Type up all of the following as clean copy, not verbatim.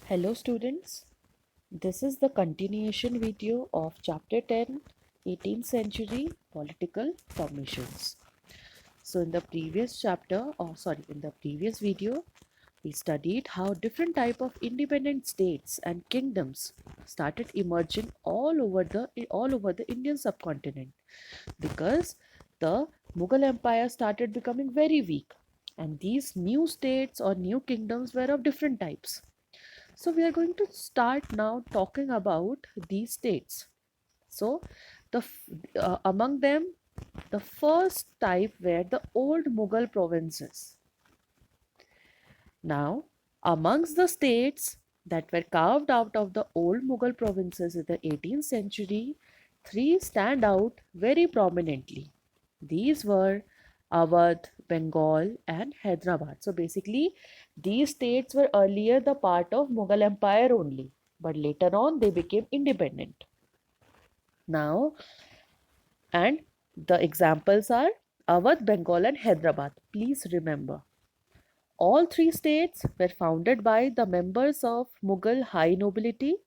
Hello students, this is the continuation video of chapter 10, 18th century political formations. So in the previous video, we studied how different type of independent states and kingdoms started emerging all over the Indian subcontinent because the Mughal Empire started becoming very weak, and these new states or new kingdoms were of different types. So we are going to start now talking about these states. So among them, the first type were the old Mughal provinces. Now, amongst the states that were carved out of the old Mughal provinces in the 18th century, three stand out very prominently. These were Awadh, Bengal, and Hyderabad. So basically, these states were earlier the part of Mughal Empire only, but later on they became independent. Now, and the examples are Awadh, Bengal, and Hyderabad. Please remember. All three states were founded by the members of Mughal high nobility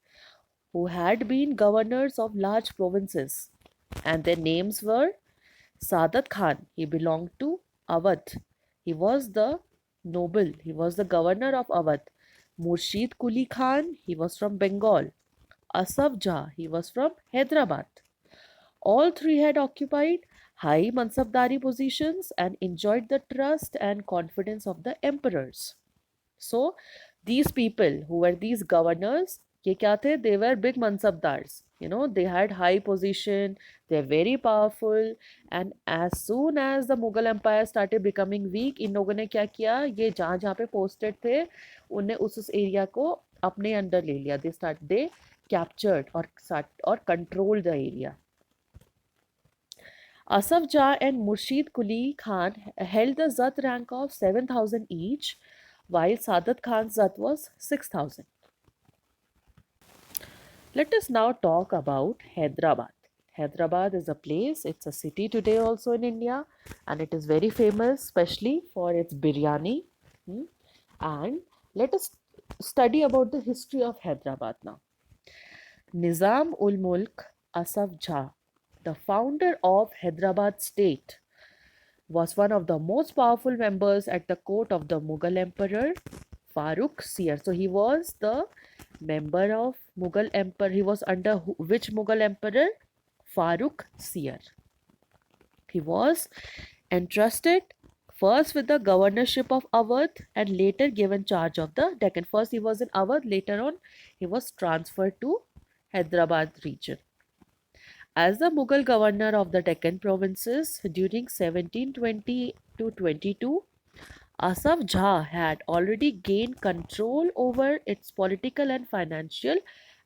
who had been governors of large provinces, and their names were Sadat Khan. He belonged to Awadh. He was the noble, he was the governor of Awadh. Murshid Kuli Khan, he was from Bengal. Asaf Jah, he was from Hyderabad. All three had occupied high mansabdari positions and enjoyed the trust and confidence of the emperors. So these people who were these governors, ये क्या थे? They were big mansabdars. They had high position, they're very powerful, and as soon as the Mughal Empire started becoming weak, इन लोगों ने क्या किया? ये जहाँ जहाँ पे posted थे, उन्हें उस एरिया को अपने अंडर ले लिया. They captured or controlled the area. Asaf Jah and Murshid Kuli Khan held the Zat rank of 7,000 each, while Sadat Khan's Zat was 6,000. Let us now talk about Hyderabad. Hyderabad is a place, it's a city today also in India, and it is very famous, especially for its biryani. And let us study about the history of Hyderabad now. Nizam ul Mulk Asaf Jah, the founder of Hyderabad state, was one of the most powerful members at the court of the Mughal Emperor Farooq Seer. So he was the member of Mughal Emperor. He was under which Mughal Emperor? Farooq Seer. He was entrusted first with the governorship of Awadh and later given charge of the Deccan. First he was in Awadh, later on he was transferred to Hyderabad region. As the Mughal governor of the Deccan provinces during 1720 to 22, Asaf Jah had already gained control over its political and financial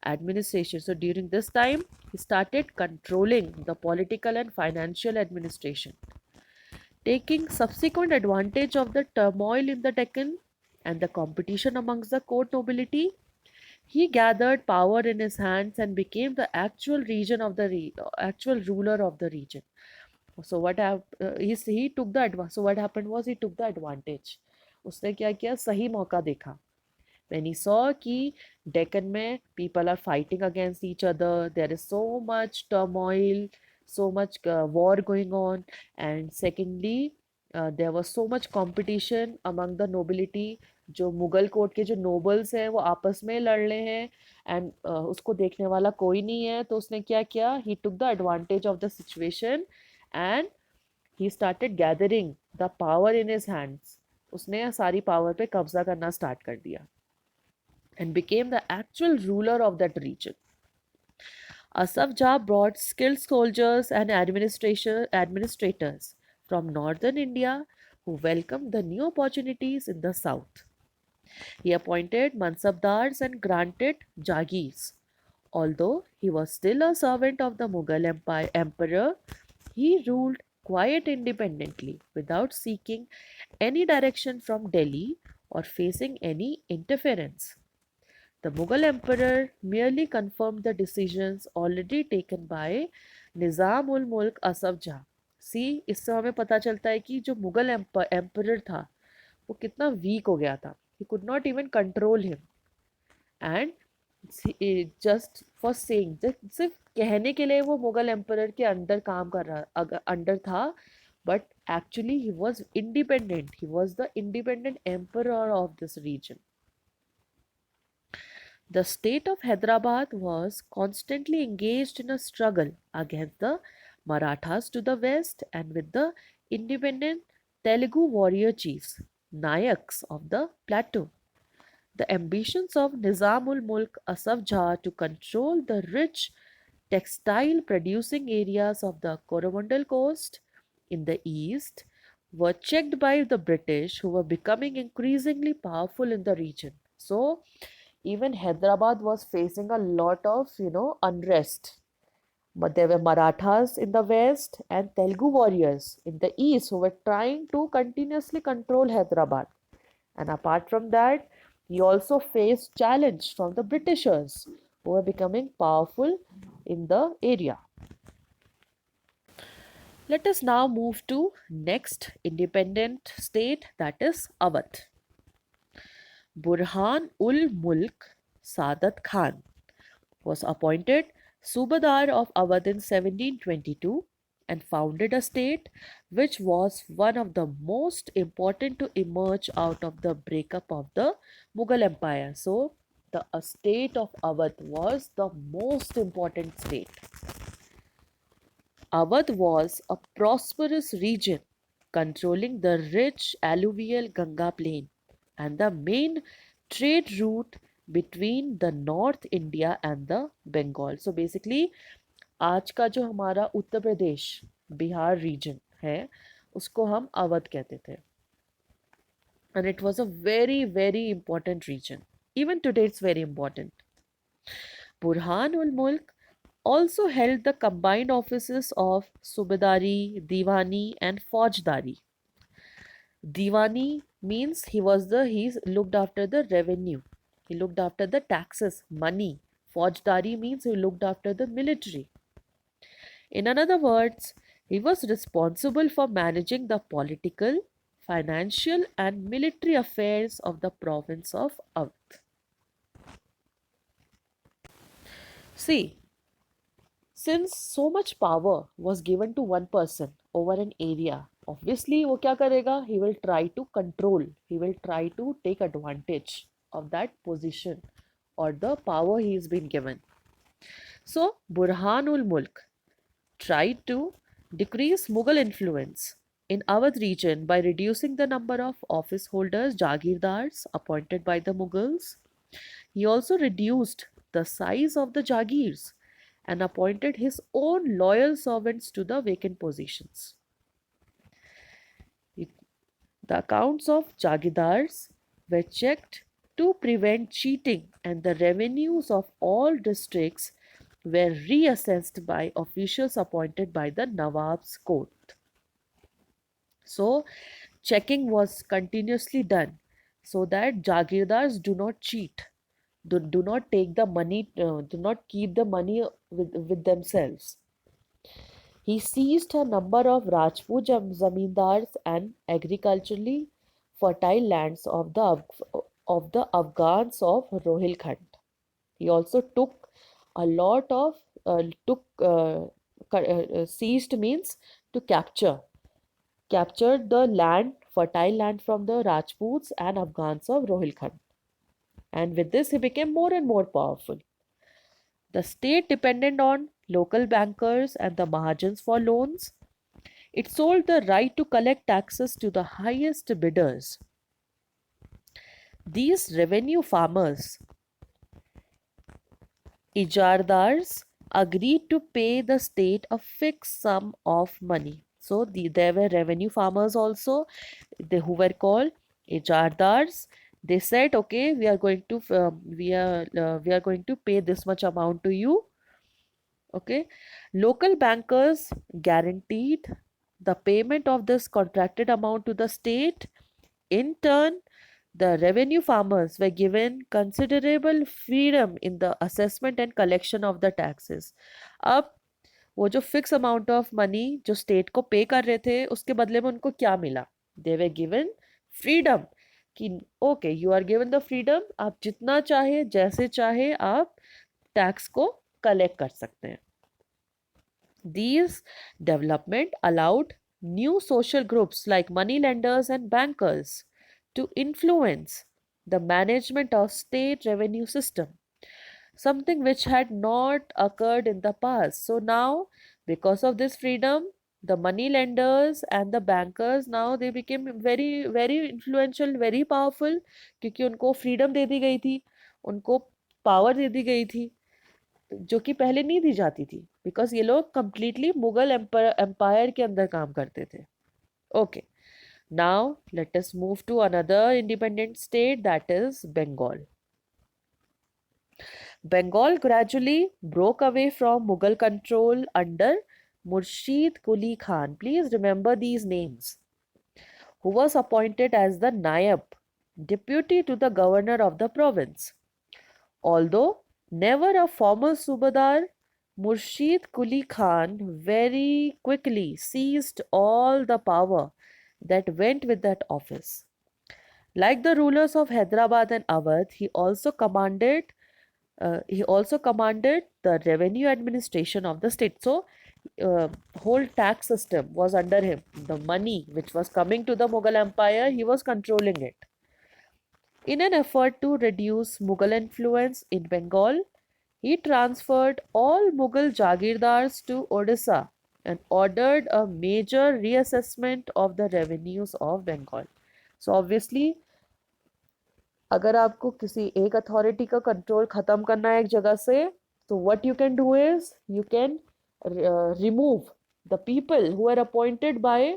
administration. So during this time, he started controlling the political and financial administration. Taking subsequent advantage of the turmoil in the Deccan and the competition amongst the court nobility, he gathered power in his hands and became the actual actual ruler of the region. So he took the advantage. So what happened was he took the advantage. उसने क्या किया? सही मौका देखा. When he saw कि Deccan में people are fighting against each other, there is so much turmoil, so much war going on, and secondly, there was so much competition among the nobility. जो Mughal court के जो nobles हैं वो आपस में लड़ रहे हैं एंड उसको देखने वाला कोई नहीं है, तो उसने क्या किया? He took the advantage of the situation and he started gathering the power in his hands. उसने सारी पावर पे कब्जा करना स्टार्ट कर दिया and became the actual ruler of that region. Asaf Jah brought skilled soldiers and administrators from northern India who welcomed the new opportunities in the south. He appointed mansabdars and granted jagirs. Although he was still a servant of the Mughal emperor, he ruled quite independently without seeking any direction from Delhi or facing any interference. The Mughal emperor merely confirmed the decisions already taken by Nizam ul Mulk Asaf Jah. See, इससे हमें पता चलता है कि जो Mughal emperor था वो कितना वीक हो गया था. He could not even control him. And just for saying, सिर्फ कहने के लिए वो मुगल एम्परर के अंडर काम कर रहा, अंडर था, but actually he was independent, he was the independent emperor of this region. The state of Hyderabad was constantly engaged in a struggle against the Marathas to the west and with the independent Telugu warrior chiefs, Nayaks of the plateau. The ambitions of Nizam ul Mulk Asaf Jah to control the rich textile producing areas of the Coromandel coast in the east were checked by the British, who were becoming increasingly powerful in the region. So, even Hyderabad was facing a lot of, unrest. But there were Marathas in the west and Telugu warriors in the east who were trying to continuously control Hyderabad. And apart from that, he also faced challenge from the Britishers who were becoming powerful in the area. Let us now move to next independent state, that is Awadh. Burhan ul Mulk Sadat Khan was appointed Subadar of Awadh in 1722 and founded a state which was one of the most important to emerge out of the breakup of the Mughal Empire. So, the state of Awadh was the most important state. Awadh was a prosperous region controlling the rich alluvial Ganga plain and the main trade route between the North India and the Bengal. So basically, आज का जो हमारा Uttar Pradesh Bihar reason है उसको हम अवध कहते थे. And it was a very, very important region. Even today, it's very important. Burhan ul Mulk also held the combined offices of Subedari, Diwani, and Faujdari. Diwani means he looked after the revenue. He looked after the taxes, money. Faujdari means he looked after the military. In other words, he was responsible for managing the political, financial, and military affairs of the province of Awadh. See, since so much power was given to one person over an area, obviously वो क्या करेगा? He will try to control, he will try to take advantage of that position or the power he has been given. So Burhanul Mulk tried to decrease Mughal influence in Awadh region by reducing the number of office holders, Jagirdars, appointed by the Mughals. He also reduced the size of the Jagirs and appointed his own loyal servants to the vacant positions. The accounts of Jagidars were checked to prevent cheating, and the revenues of all districts were reassessed by officials appointed by the Nawab's court. So, checking was continuously done so that Jagirdars do not cheat, do not take the money, do not keep the money with themselves. He seized a number of Rajput zamindars and agriculturally fertile lands of the Afghans of Rohilkhand. He also took a lot of seized means to captured the land, fertile land from the Rajputs and Afghans of Rohilkhand. And with this, he became more and more powerful. The state depended on local bankers and the Mahajans for loans. It sold the right to collect taxes to the highest bidders. These revenue farmers, Ijardars, agreed to pay the state a fixed sum of money. So there were revenue farmers also, who were called Ijardars. They said, okay, we are going to pay this much amount to you. Okay, local bankers guaranteed the payment of this contracted amount to the state. In turn, the revenue farmers were given considerable freedom in the assessment and collection of the taxes. अब वो जो fix amount of money जो state को पे कर रहे थे उसके बदले में उनको क्या मिला? They were given freedom कि okay you are given the freedom, आप जितना चाहे जैसे चाहे आप टैक्स को कलेक्ट कर सकते हैं. These development allowed new social groups like moneylenders and bankers to influence the management of state revenue system, something which had not occurred in the past. So now, because of this freedom, the moneylenders and the bankers now they became very influential, very powerful, क्योंकि उनको freedom दे दी गई थी, उनको power दे दी गई थी, जो कि पहले नहीं दी जाती थी, बिकॉज ये लोग कंप्लीटली मुगल एम्पायर के अंदर काम करते थे. Okay, now let us move to another independent state, that is Bengal. Bengal gradually broke away from Mughal control under Murshid Quli Khan. Please remember these names. Who was appointed as the Naib, deputy to the governor of the province. Although never a formal Subadar, Murshid Quli Khan very quickly seized all the power that went with that office. Like the rulers of Hyderabad and Awadh, he also commanded the revenue administration of the state. So, whole tax system was under him. The money which was coming to the Mughal Empire, he was controlling it. In an effort to reduce Mughal influence in Bengal, he transferred all Mughal Jagirdars to Odisha and ordered a major reassessment of the revenues of Bengal. So obviously, अगर आपको किसी एक authority का control खत्म करना है एक जगह से, तो what you can do is you can remove the people who are appointed by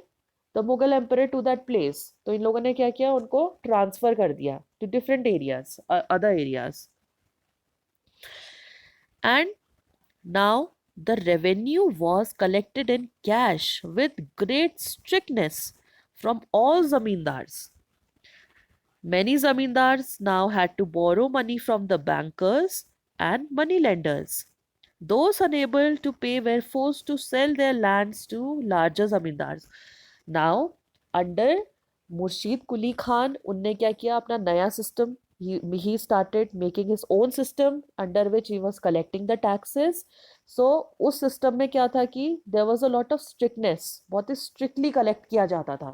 the Mughal emperor to that place. तो इन लोगों ने क्या किया, उनको ट्रांसफर कर दिया to different areas, other areas. And now the revenue was collected in cash with great strictness from all zamindars. Many zamindars now had to borrow money from the bankers and moneylenders. Those unable to pay were forced to sell their lands to larger zamindars. Now, under Murshid Quli Khan, unne kya kiya, apna naya system, he started making his own system under which he was collecting the taxes. So, उस system में क्या था कि there was a lot of strictness, बहुत ही strictly collect किया जाता था.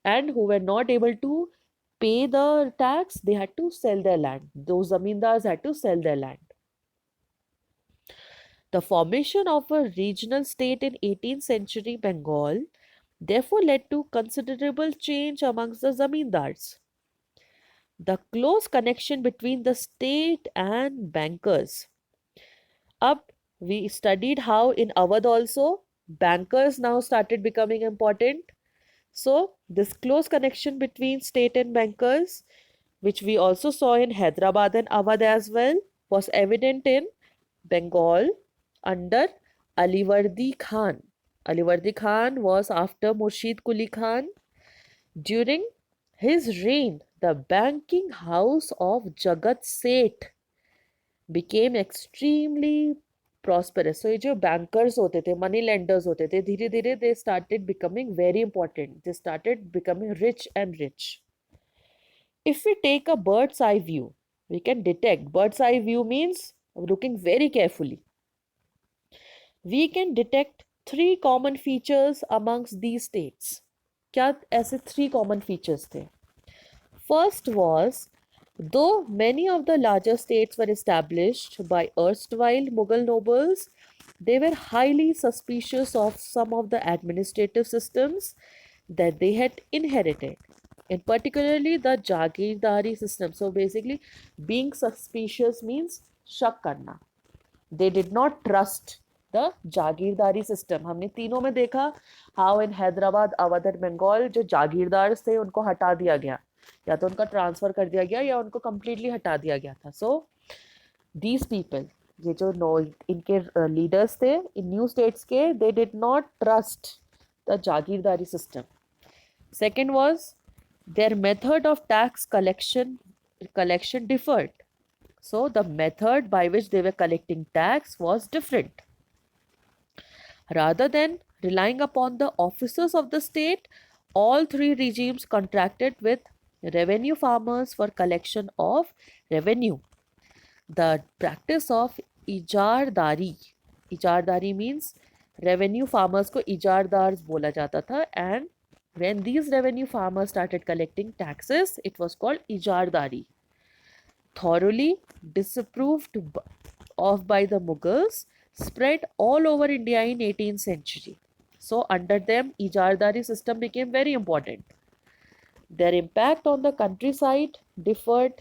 And who were not able to pay the tax, they had to sell their land. Those zamindars had to sell their land. The formation of a regional state in 18th century Bengal therefore led to considerable change amongst the zamindars. The close connection between the state and bankers. Up, we studied how in Awadh also bankers now started becoming important. So, this close connection between state and bankers, which we also saw in Hyderabad and Awadh as well, was evident in Bengal under Alivardi Khan. Alivardi Khan was after Murshid Quli Khan. During his reign, the banking house of Jagat Seth became extremely prosperous. So ये जो bankers होते थे, money lenders होते थे, धीरे धीरे they started becoming very important. They started becoming rich and rich. If we take a bird's eye view, we can detect. Bird's eye view means looking very carefully. We can detect three common features amongst these states. क्या ऐसे three common features थे? First was, though many of the larger states were established by erstwhile Mughal nobles, they were highly suspicious of some of the administrative systems that they had inherited, and particularly the Jagirdari system. So basically, being suspicious means शक करना. They did not trust the jagirdari system. हमने तीनों में देखा how in Hyderabad, Awadh और बंगाल जो जागीरदार थे उनको हटा दिया गया, या तो उनका ट्रांसफर कर दिया गया या उनको completely हटा दिया गया था. So these people, ये जो इनके लीडर्स थे इन न्यू स्टेट्स के, they did not trust the जागीरदारी system. Second was their method of tax collection differed. So the method by which they were collecting tax was different. Rather than relying upon the officers of the state, all three regimes contracted with revenue farmers for collection of revenue. The practice of इजारदारी, इजारदारी means revenue farmers को इजारदार बोला जाता था, and when these revenue farmers started collecting taxes, it was called इजारदारी. Thoroughly disapproved of by the Mughals, spread all over India in 18th century. So under them, ijardari system became very important. Their impact on the countryside differed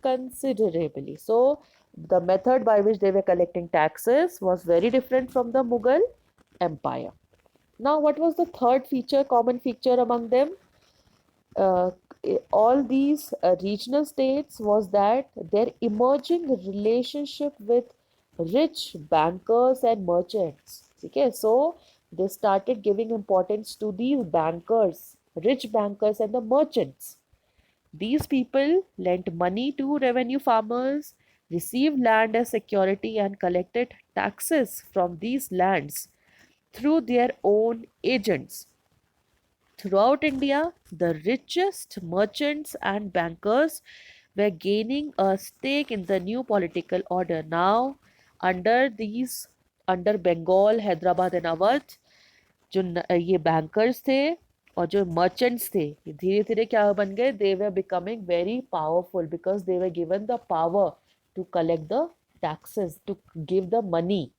considerably. So the method by which they were collecting taxes was very different from the Mughal empire. Now, what was the third feature, common feature among them? uh, all these regional states was that their emerging relationship with rich bankers and merchants. Okay, so they started giving importance to these bankers, rich bankers, and the merchants. These people lent money to revenue farmers, received land as security, and collected taxes from these lands through their own agents. Throughout India, the richest merchants and bankers were gaining a stake in the new political order. Now, under these, under Bengal, Hyderabad and Awadh, ये bankers थे और जो merchants थे, धीरे धीरे क्या बन गए, they were becoming very powerful because they were given the power to collect the taxes, to give the money.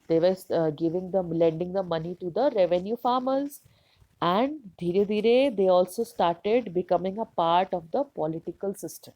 They were giving them, lending the money to the revenue farmers, and dhire dhire they also started becoming a part of the political system.